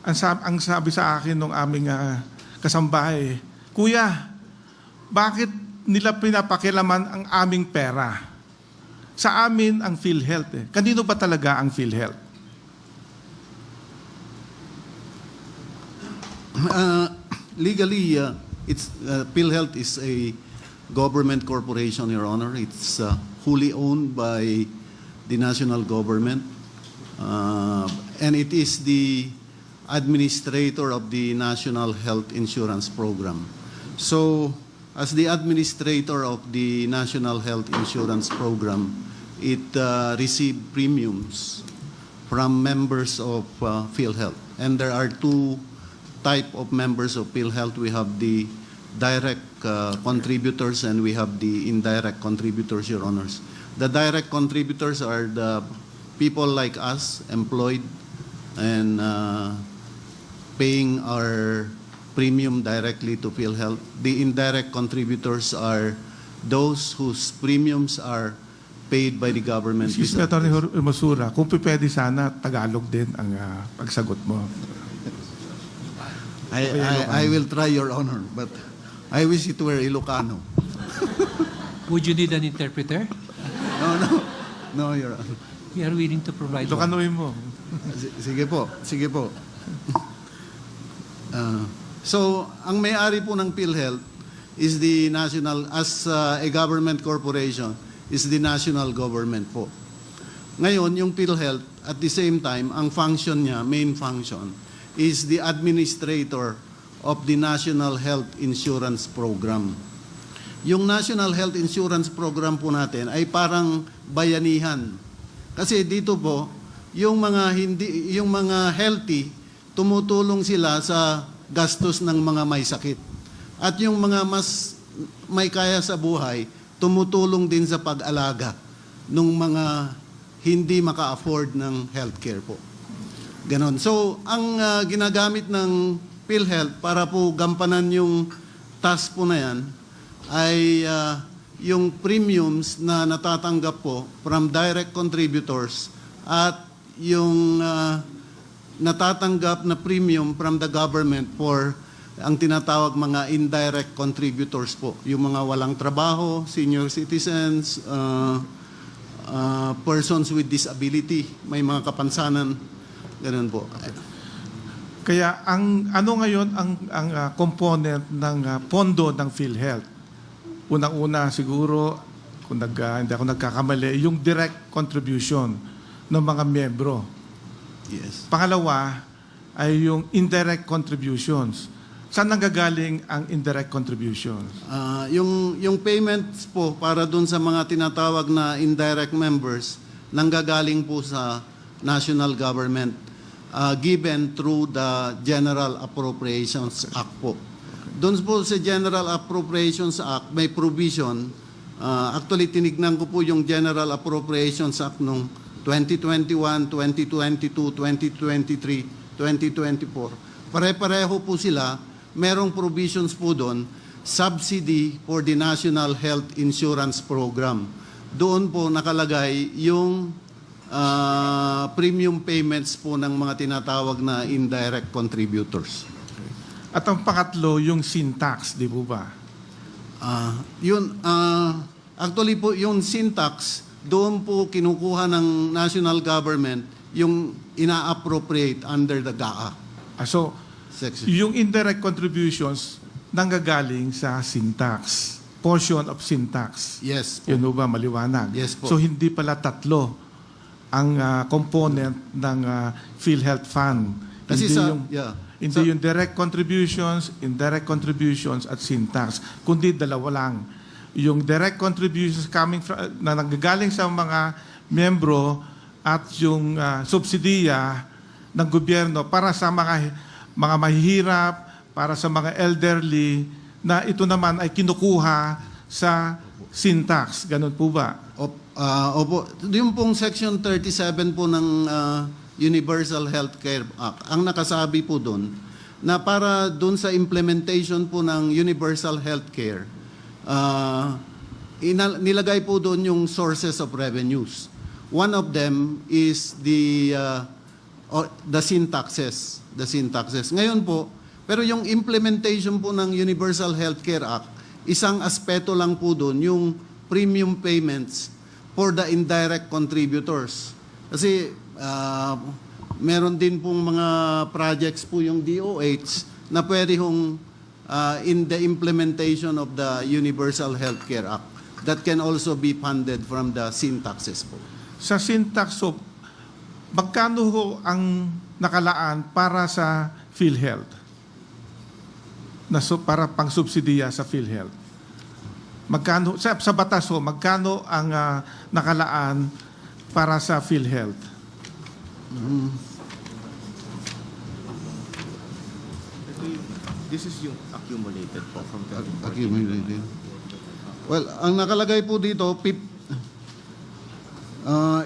ang sabi sa akin ng aming kasambahay, Kuya, bakit nila pinapakilaman ang aming pera? Sa amin ang Philhealth. Kanino ba talaga ang Philhealth? Legally, Philhealth is a government corporation, Your Honor. It's wholly owned by the national government. And it is the administrator of the National Health Insurance Program. So, as the administrator of the National Health Insurance Program, it received premiums from members of Philhealth. And there are two types of members of Philhealth. We have the direct contributors and we have the indirect contributors, Your Honors. The direct contributors are the people like us, employed and paying our premium directly to Philhealth. The indirect contributors are those whose premiums are paid by the government. Excuse me, Atty. Masura, kung pwede sana, Tagalog din ang pagsagot mo. I will try, Your Honor, but I wish it were Ilocano. Would you need an interpreter? No, Your Honor. We are willing to provide one. Ilocanoin mo. Sige po. So, ang may-ari po ng PhilHealth is the national, as a government corporation, is the national government po. Ngayon, yung PhilHealth, at the same time, ang function niya, main function, is the administrator of the National Health Insurance Program. Yung National Health Insurance Program po natin ay parang bayanihan. Kasi dito po, yung mga healthy, tumutulong sila sa gastos ng mga may sakit. At yung mga mas may kaya sa buhay, tumutulong din sa pag-alaga ng mga hindi maka-afford ng healthcare po. Ganon. So, ang ginagamit ng PhilHealth para po gampanan yung task po na yan ay yung premiums na natatanggap po from direct contributors at yung natatanggap na premium from the government for ang tinatawag mga indirect contributors po. Yung mga walang trabaho, senior citizens, persons with disability, may mga kapansanan, ganun po. Kaya ano ngayon ang component ng pondo ng PhilHealth? Unang-una siguro, kung hindi ako nagkakamali, yung direct contribution ng mga miyembro. Yes. Pangalawa ay yung indirect contributions. Saan nanggagaling ang indirect contributions? Yung payments po para dun sa mga tinatawag na indirect members, nanggagaling po sa national government given through the General Appropriations Act po. Doon po sa General Appropriations Act, may provision. Actually, tinignan ko po yung General Appropriations Act nung 2021, 2022, 2023, 2024. Pare-pareho po sila. Merong provisions po doon, subsidy for the National Health Insurance Program. Doon po nakalagay yung premium payments po ng mga tinatawag na indirect contributors. At ang pangatlo, yung syntax, di po ba? Actually po, yung syntax, doon po kinukuha ng national government yung ina-appropriate under the GAA. So, Section. yung indirect contributions nanggagaling sa syntax, portion of syntax. Yes po. Yun ba, maliwanag? Yes po. So, hindi pala tatlo ang component ng PhilHealth Fund. Kasi Hindi yung direct contributions, indirect contributions, at syntax. Kundi dalawa lang. Yung direct contributions na nanggagaling sa mga miyembro at yung subsidiya ng gobyerno para sa mga mahihirap, para sa mga elderly, na ito naman ay kinukuha sa syntax. Ganun po ba? Opo. Yung pong Section 37 po ng Universal Healthcare Act, ang nakasabi po doon, na para doon sa implementation po ng Universal Healthcare, nilagay po doon yung sources of revenues. One of them is the syntaxes. sin taxes. Ngayon po, pero yung implementation po ng Universal Healthcare Act, isang aspeto lang po doon, yung premium payments for the indirect contributors. Kasi meron din pong mga projects po yung DOH na pwede hong in the implementation of the Universal Healthcare Act that can also be funded from the sin taxes po. Sa syntax, so, magkano ho ang nakalaan para sa Philhealth? Para pang-subsidiya sa Philhealth? Magkano, sa batas ho, magkano ang nakalaan para sa Philhealth? This is yung accumulated po from 2014. Accumulated. Well, ang nakalagay po dito,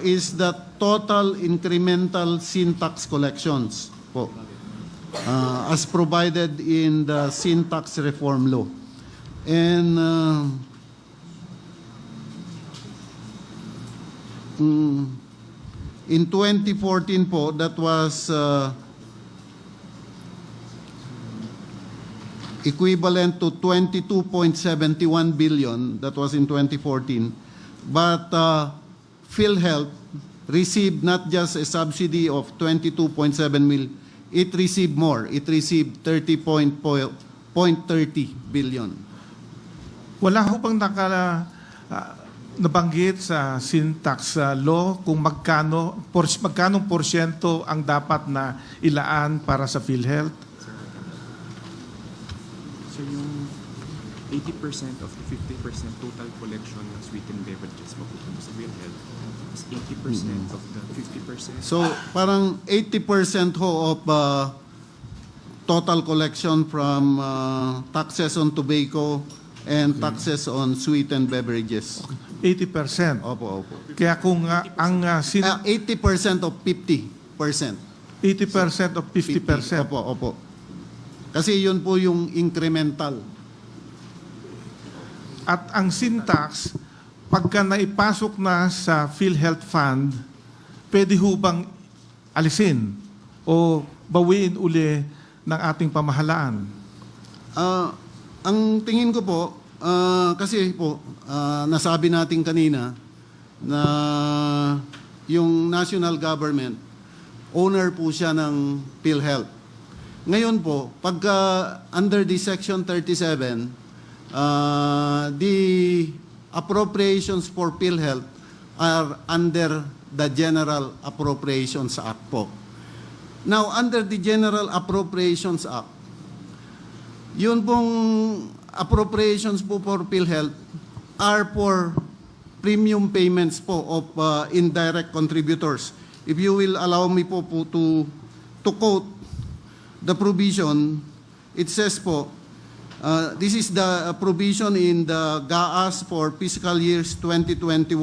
is the total incremental sin tax collections po, as provided in the sin tax reform law. And in 2014 po, that was equivalent to 22.71 billion. That was in 2014. But Philhealth received not just a subsidy of 22.7 million, it received more. It received 30.30 billion. Wala ho bang nabanggit sa syntax law kung magkanong porsyento ang dapat na ilaan para sa Philhealth? So yung 80% of the 50% total collection ng sweetened beverages mapupunta sa Philhealth is 80% of the 50%. So parang 80% ho of total collection from taxes on tobacco and taxes on sweetened beverages. 80%. Opo, opo. Kaya kung ang 80% of 50%. 80% of 50%. Opo, opo. Kasi yun po yung incremental. At ang syntax, pagka naipasok na sa PhilHealth Fund, pwede ho bang alisin o bawiin uli ng ating pamahalaan? Ang tingin ko po, kasi po, nasabi natin kanina na yung national government, owner po siya ng PhilHealth. Ngayon po, pagka under the Section 37, the appropriations for PhilHealth are under the General Appropriations Act po. Now, under the General Appropriations Act, yun pong appropriations po for PhilHealth are for premium payments po of indirect contributors. If you will allow me po to quote the provision, it says po, this is the provision in the GAAS for fiscal years 2021,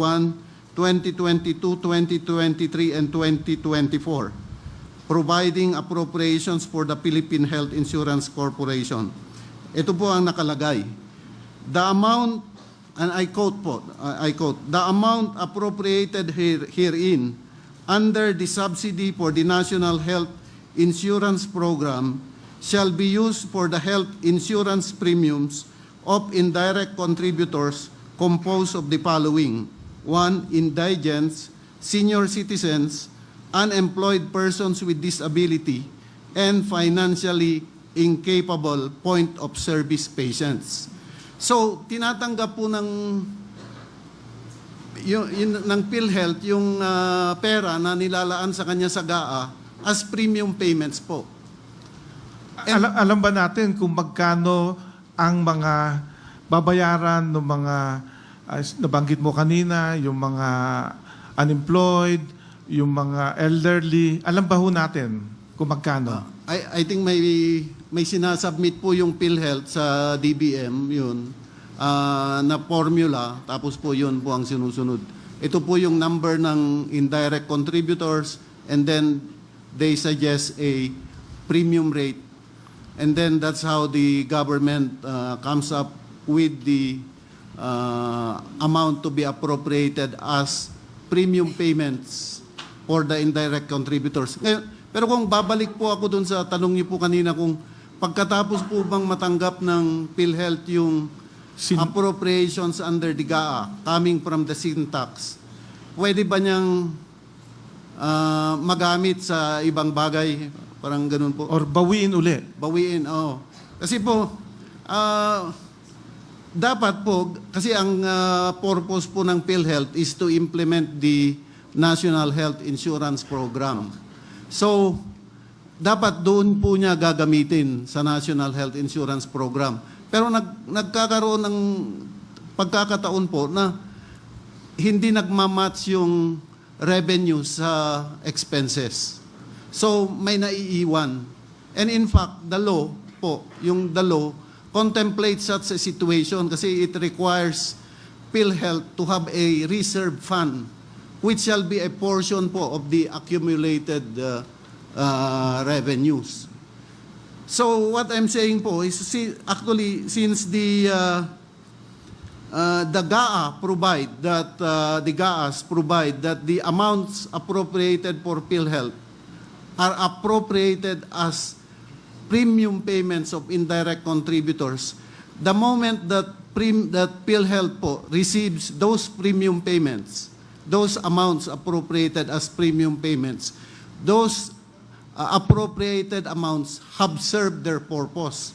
2022, 2023, and 2024, providing appropriations for the Philippine Health Insurance Corporation. Ito po ang nakalagay. The amount, and I quote po, the amount appropriated herein under the subsidy for the National Health Insurance Program shall be used for the health insurance premiums of indirect contributors composed of the following: 1. Indigents, senior citizens, unemployed persons with disability, and financially incapable point-of-service patients. So, tinatanggap po ng PhilHealth yung pera na nilalaan sa kanya sa GAA as premium payments po. Alam ba natin kung magkano ang mga babayaran ng mga nabanggit mo kanina, yung mga unemployed, yung mga elderly? Alam ba ho natin kung magkano? I think may sinasubmit po yung PhilHealth sa DBM, yun, na formula, tapos po yun po ang sinusunod. Ito po yung number ng indirect contributors, and then they suggest a premium rate, and then that's how the government comes up with the amount to be appropriated as premium payments for the indirect contributors. Ngayon, Pero kung babalik po ako dun sa tanong niyo po kanina, kung pagkatapos po bang matanggap ng PhilHealth yung appropriations under the GAA coming from the sin tax, pwede ba niyang magamit sa ibang bagay? Parang ganun po. Or bawiin uli. Bawiin, oo. Kasi po, dapat po, kasi ang purpose po ng PhilHealth is to implement the National Health Insurance Program. So, dapat doon po niya gagamitin sa National Health Insurance Program. Pero nagkakaroon ng pagkakataon po na hindi nagmamatch yung revenue sa expenses. So, may naiiwan. And in fact, the law po, yung the law, contemplates such a situation kasi it requires PhilHealth to have a reserve fund which shall be a portion po of the accumulated revenues. So what I'm saying po is, actually, since the GAA provide that the GAAs provide that the amounts appropriated for PhilHealth are appropriated as premium payments of indirect contributors, the moment that PhilHealth po receives those premium payments, those amounts appropriated as premium payments, those appropriated amounts have served their purpose.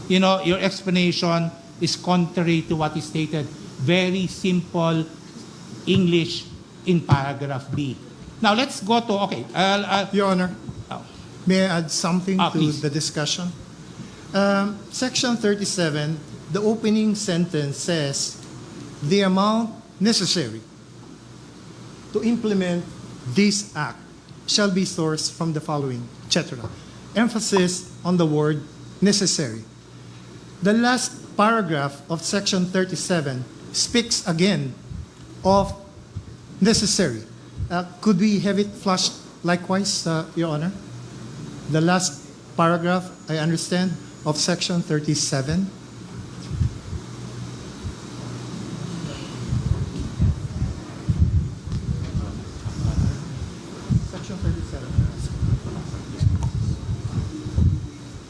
You know, your explanation is contrary to what is stated. Very simple English in paragraph B. Now, let's go to, okay. Your Honor, may I add something to please. the discussion? Section 37, the opening sentence says, the amount necessary to implement this act shall be sourced from the following, etc. Emphasis on the word necessary. The last paragraph of Section 37 speaks again of necessary. Could we have it flashed likewise, Your Honor? The last paragraph, I understand, of Section 37. Section 37.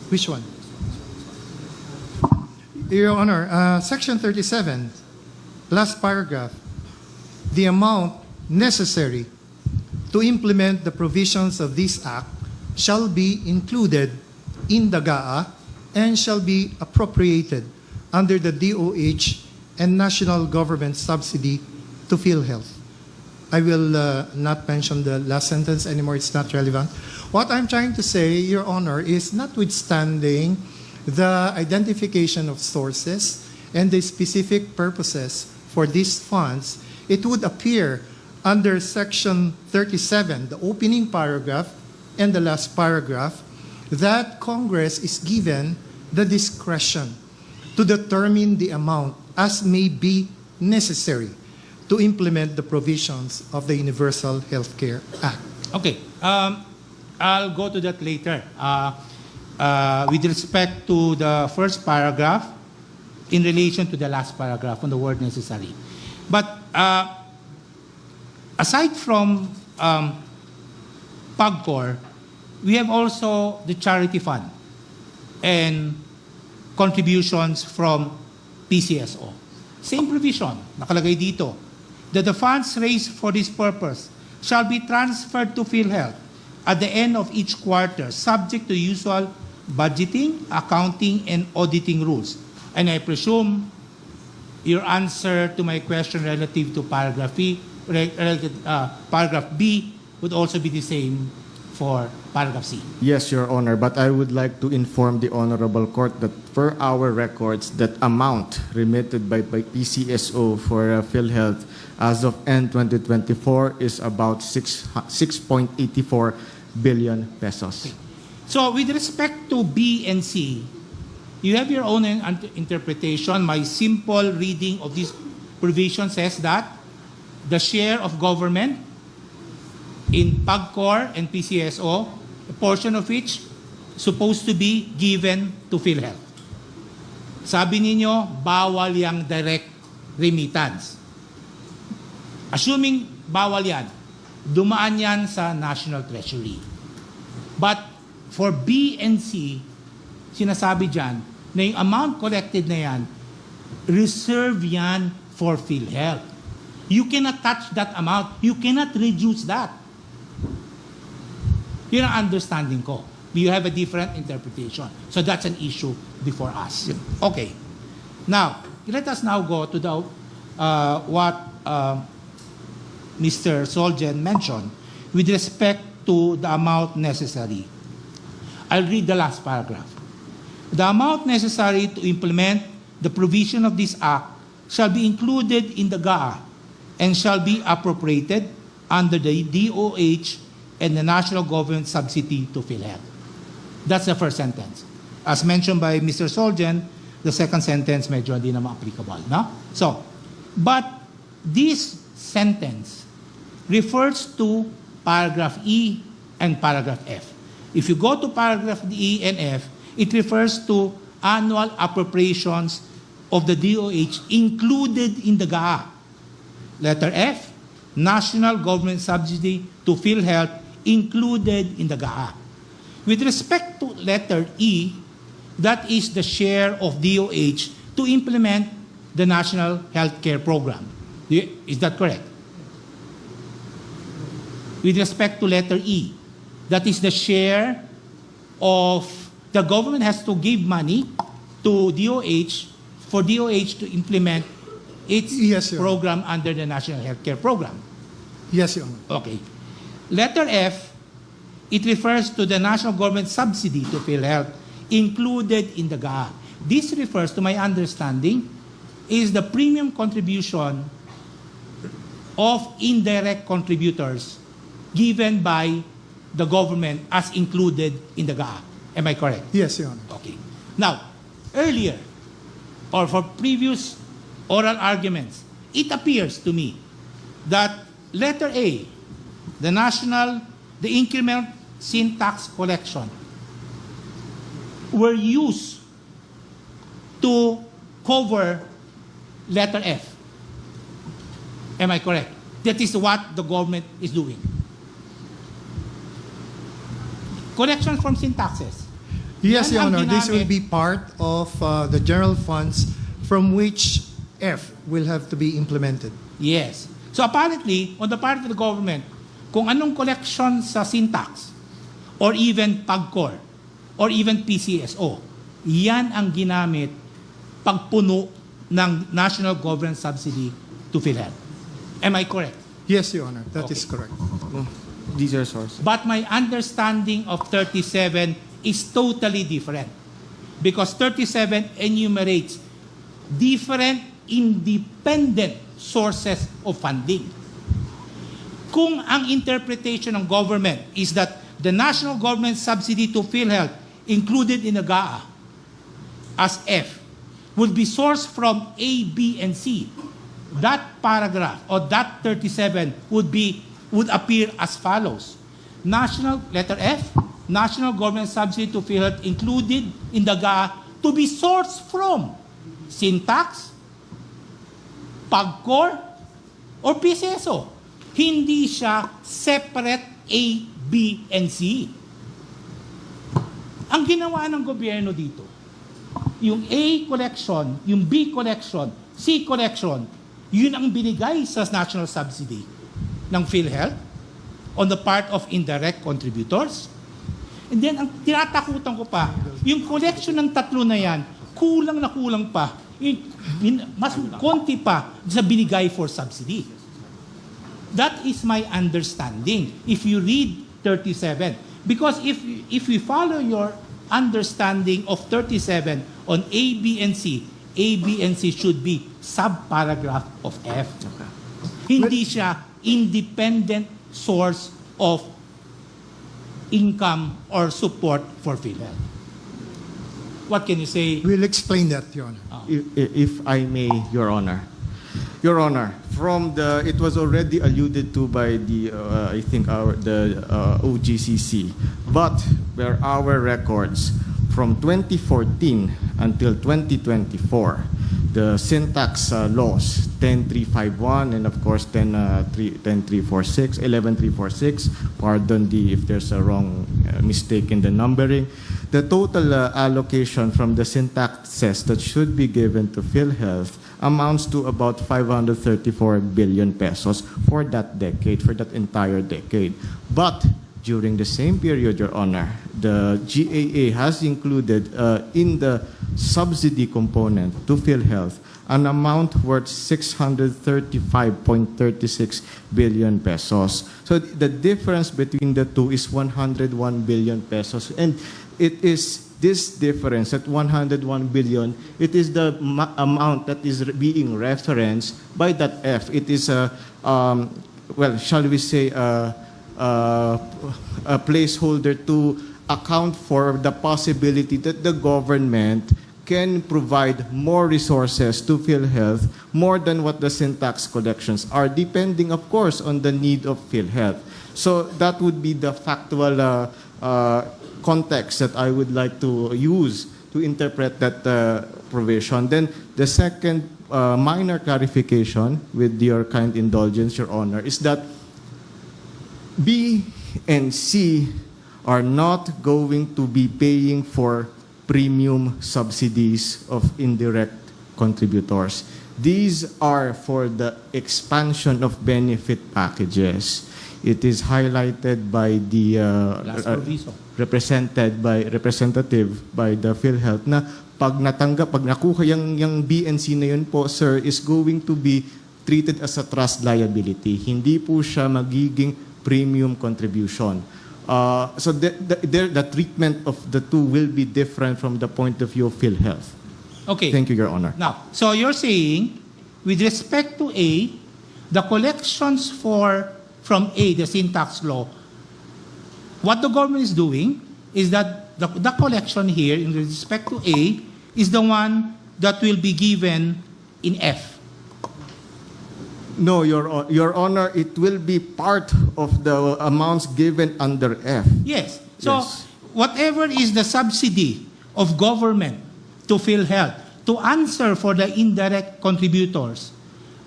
Which one? Your Honor, Section 37, last paragraph, the amount necessary to implement the provisions of this act shall be included in the GAA and shall be appropriated under the DOH and national government subsidy to PhilHealth. I will not mention the last sentence anymore, it's not relevant. What I'm trying to say, Your Honor, is notwithstanding the identification of sources and the specific purposes for these funds, it would appear under Section 37, the opening paragraph and the last paragraph, that Congress is given the discretion to determine the amount as may be necessary to implement the provisions of the Universal Healthcare Act. Okay, I'll go to that later. With respect to the first paragraph, in relation to the last paragraph on the word necessary. But aside from PAGCOR, we have also the charity fund and contributions from PCSO. Same provision, nakalagay dito, that the funds raised for this purpose shall be transferred to PhilHealth at the end of each quarter, subject to usual budgeting, accounting, and auditing rules. And I presume your answer to my question relative to paragraph B would also be the same for paragraph C. Yes, Your Honor, but I would like to inform the Honorable Court that per our records, that amount remitted by PCSO for PhilHealth as of end 2024 is about 6.84 billion pesos. Okay. So with respect to B and C, you have your own interpretation. My simple reading of this provision says that the share of government in PAGCOR and PCSO, a portion of which supposed to be given to PhilHealth. Sabi ninyo, bawal yung direct remittance. Assuming bawal yan, dumaan yan sa National Treasury. But for B and C, sinasabi dyan na yung amount collected na yan, reserve yan for PhilHealth. You cannot touch that amount. You cannot reduce that. Yun ang understanding ko. You have a different interpretation. So that's an issue before us. Okay. Now, let us now go to the what Mr. Solgen mentioned with respect to the amount necessary. I'll read the last paragraph. The amount necessary to implement the provision of this act shall be included in the GAA and shall be appropriated under the DOH and the national government subsidy to PhilHealth. That's the first sentence. As mentioned by Mr. Solgen, the second sentence medyo hindi naman applicable. No? So, but this sentence refers to paragraph E and paragraph F. If you go to paragraph E and F, it refers to annual appropriations of the DOH included in the GAA. Letter F, national government subsidy to PhilHealth included in the GAA. With respect to letter E, that is the share of DOH to implement the National Healthcare Program. Is that correct? With respect to letter E, that is the share of the government has to give money to DOH for DOH to implement its Yes, Your Honor. program under the National Healthcare Program. Yes, Your Honor. Okay. Letter F, it refers to the national government subsidy to PhilHealth included in the GAA. This refers, to my understanding, is the premium contribution of indirect contributors given by the government as included in the GAA. Am I correct? Yes, Your Honor. Okay. Now, earlier, or for previous oral arguments, it appears to me that letter A, the increment sin tax collection, were used to cover letter F. Am I correct? That is what the government is doing. Collection from sin taxes. Yes, Your Yan ang Honor. This will ginamit. be part of the general funds from which F will have to be implemented. Yes. So apparently, on the part of the government, kung anong collection sa sin tax, or even PAGCOR, or even PCSO, yan ang ginamit pagpuno ng national government subsidy to PhilHealth. Am I correct? Yes, Your Honor. That is Okay. correct. These are sources. But my understanding of 37 is totally different. Because 37 enumerates different independent sources of funding. Kung ang interpretation ng government is that the national government subsidy to PhilHealth included in the GAA as F would be sourced from A, B, and C, that paragraph or that 37 would appear as follows. Letter F, national government subsidy to PhilHealth included in the GAA to be sourced from sin tax, PAGCOR, or PCSO. Hindi siya separate A, B, and C. Ang ginawa ng gobyerno dito, yung A collection, yung B collection, C collection, yun ang binigay sa national subsidy ng PhilHealth on the part of indirect contributors. And then, ang tinatakutan ko pa, yung collection ng tatlo na yan, kulang na kulang pa. Mas konti pa sa binigay for subsidy. That is my understanding if you read 37. Because if we follow your understanding of 37 on A, B, and C, A, B, and C should be sub-paragraph of F. Hindi siya independent source of income or support for PhilHealth. What can you say? We'll explain that, Your Honor. If I may, Your Honor. Your Honor, it was already alluded to by the OGCC, but where our records from 2014 until 2024, the syntax laws 10351 and of course 10346, 11346. Pardon if there's a wrong mistake in the numbering. The total allocation from the syntaxes that should be given to PhilHealth amounts to about 534 billion pesos for that decade, for that entire decade. But during the same period, Your Honor, the GAA has included in the subsidy component to PhilHealth an amount worth 635.36 billion pesos. So the difference between the two is 101 billion pesos. And it is this difference at 101 billion, it is the amount that is being referenced by that F. It is a, well, shall we say, a placeholder to account for the possibility that the government can provide more resources to PhilHealth, more than what the syntax collections are, depending, of course, on the need of PhilHealth. So that would be the factual context that I would like to use to interpret that provision. Then the second minor clarification, with your kind indulgence, Your Honor, is that B and C are not going to be paying for premium subsidies of indirect contributors. These are for the expansion of benefit packages. It is highlighted by the representative by the PhilHealth na pag nakuha yung B and C na yun po, sir, is going to be treated as a trust liability. Hindi po siya magiging premium contribution. So the treatment of the two will be different from the point of view of PhilHealth. Okay. Thank you, Your Honor. Now, so you're saying, with respect to A, the collections from A, the syntax law, what the government is doing is that the collection here in respect to A is the one that will be given in F. No, Your Honor, it will be part of the amounts given under F. Yes. So, Yes. whatever is the subsidy of government to PhilHealth to answer for the indirect contributors,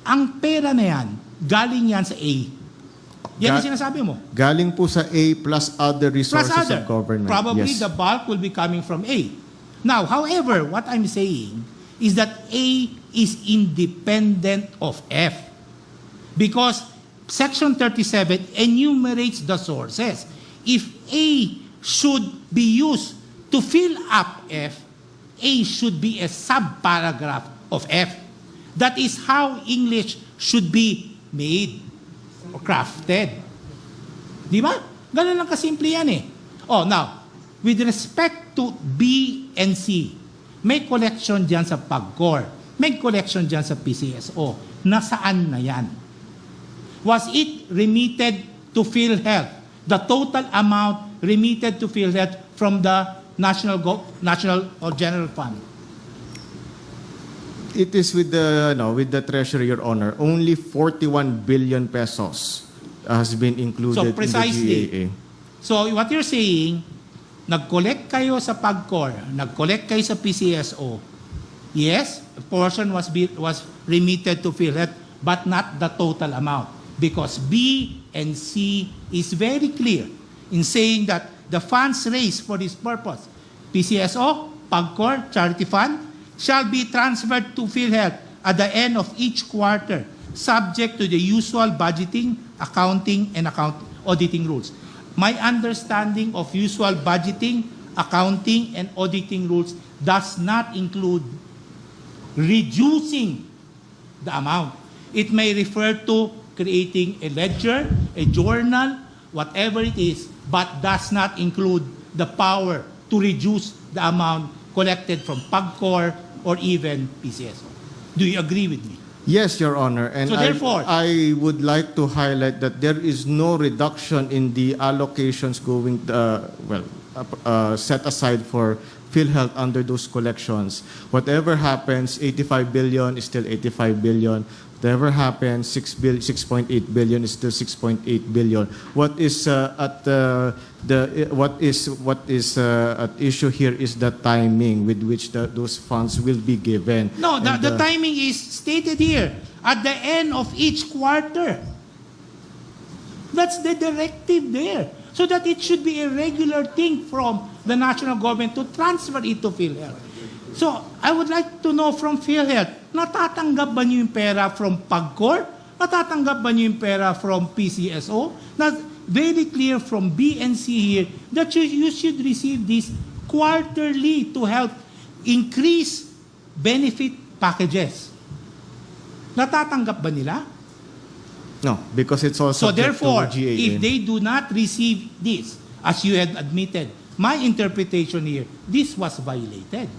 ang pera na yan, galing yan sa A. Yan ang sinasabi mo. Galing po sa A plus other resources Plus other. of government. Probably Yes. the bulk will be coming from A. Now, however, what I'm saying is that A is independent of F. Because Section 37 enumerates the sources. If A should be used to fill up F, A should be a subparagraph of F. That is how English should be made or crafted. Di ba? Ganun lang kasimple yan eh. Oh, now, with respect to B and C, may collection dyan sa PAGCOR, may collection dyan sa PCSO. Nasaan na yan? Was it remitted to PhilHealth? The total amount remitted to PhilHealth from the National or General Fund? It is with the Treasury, Your Honor. Only 41 billion pesos has been included So precisely. in the GAA. So what you're saying, nag-collect kayo sa PAGCOR, nag-collect kayo sa PCSO. Yes, a portion was remitted to PhilHealth, but not the total amount. Because B and C is very clear in saying that the funds raised for this purpose, PCSO, PAGCOR, Charity Fund, shall be transferred to PhilHealth at the end of each quarter, subject to the usual budgeting, accounting, and auditing rules. My understanding of usual budgeting, accounting, and auditing rules does not include reducing the amount. It may refer to creating a ledger, a journal, whatever it is, but does not include the power to reduce the amount collected from PAGCOR or even PCSO. Do you agree with me? Yes, Your Honor. And So therefore, I would like to highlight that there is no reduction in the allocations going, set aside for PhilHealth under those collections. Whatever happens, 85 billion is still 85 billion. Whatever happens, 6.8 billion is still 6.8 billion. What is at issue here is the timing with which those funds will be given. no, the timing is stated here, at the end of each quarter. That's the directive there. So that it should be a regular thing from the national government to transfer it to PhilHealth. So, I would like to know from PhilHealth, natatanggap ba niyo yung pera from PAGCOR? Natatanggap ba niyo yung pera from PCSO? Na very clear from BNC here that you should receive this quarterly to help increase benefit packages. Natatanggap ba nila? No, because it's So also therefore, to GAA. if they do not receive this, as you had admitted, my interpretation here, this was violated.